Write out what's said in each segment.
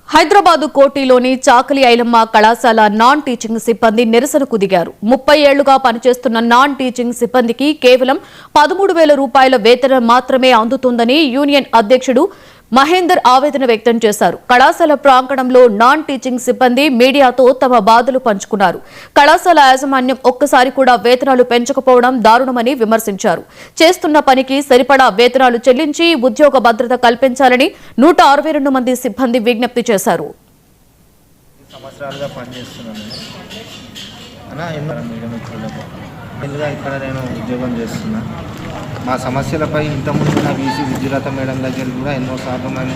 హైదరాబాద్ కోటిలోని చాకలి ఐలమ్మ కళాశాల non teaching సిబ్బంది నిరసనకు దిగారు. 30 ఏళ్లుగా పనిచేస్తున్న నాన్ టీచింగ్ సిబ్బందికి కేవలం 13,000 రూపాయల వేతనం మాత్రమే అందుతుందని యూనియన్ అధ్యక్షుడు మహేందర్ ఆవేదన వ్యక్తం చేశారు. కళాశాల ప్రాంగణంలో నాన్ టీచింగ్ సిబ్బంది మీడియాతో తమ బాధలు పంచుకున్నారు. కళాశాల యాజమాన్యం ఒక్కసారి కూడా వేతనాలు పెంచకపోవడం దారుణమని విమర్శించారు. చేస్తున్న పనికి సరిపడా వేతనాలు చెల్లించి ఉద్యోగ భద్రత కల్పించాలని 162 మంది సిబ్బంది విజ్ఞప్తి చేశారు. ఇక్కడ నేను ఉద్యోగం చేస్తున్నా. మా సమస్యలపై ఇంతకుముందు నా వీసీ విద్యులత మేడం దగ్గర కూడా ఎన్నోసార్లు మేము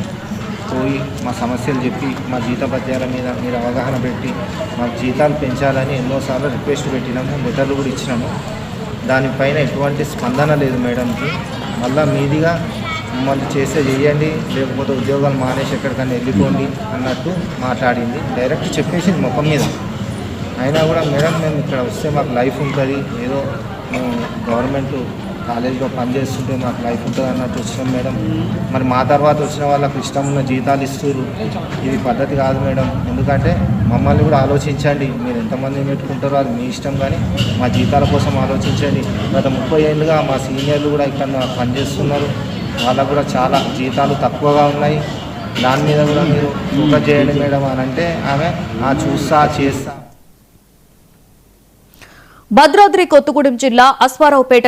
పోయి మా సమస్యలు చెప్పి మా జీతభత్యాల మీద మీరు అవగాహన పెట్టి మా జీతాలు పెంచాలని ఎన్నోసార్లు రిక్వెస్ట్ పెట్టినాము, లెటర్లు కూడా ఇచ్చినాము. దానిపైన ఎటువంటి స్పందన లేదు మేడంకి. మళ్ళీ మీదిగా మమ్మల్ని చేయండి, లేకపోతే ఉద్యోగాలు మానేసి ఎక్కడికన్నా వెళ్ళిపోండి అన్నట్టు మాట్లాడింది. డైరెక్ట్ చెప్పేసింది ముఖం మీద. అయినా కూడా మేడం మేము ఇక్కడ వస్తే మాకు లైఫ్ ఉంటుంది, ఏదో మేము గవర్నమెంట్ కాలేజీలో పనిచేస్తుంటే మాకు లైఫ్ ఉంటుంది అన్నట్టు వచ్చినాం మేడం. మరి మా తర్వాత వచ్చిన వాళ్ళకు ఇష్టం ఉన్న జీతాలు ఇస్తారు. ఇది పద్ధతి కాదు మేడం. ఎందుకంటే మమ్మల్ని కూడా ఆలోచించండి. మీరు ఎంతమంది పెట్టుకుంటారో అది మీ ఇష్టం, కానీ మా జీతాల కోసం ఆలోచించండి. గత 30 ఏళ్ళుగా మా సీనియర్లు కూడా ఇక్కడ పనిచేస్తున్నారు. వాళ్ళకు కూడా చాలా జీతాలు తక్కువగా ఉన్నాయి. దాని మీద కూడా మీరు ఫోకస్ చేయండి మేడం అని అంటే ఆమె చూస్తా చేస్తా. భద్రాద్రి కొత్తగూడెం జిల్లా అశ్వారావుపేట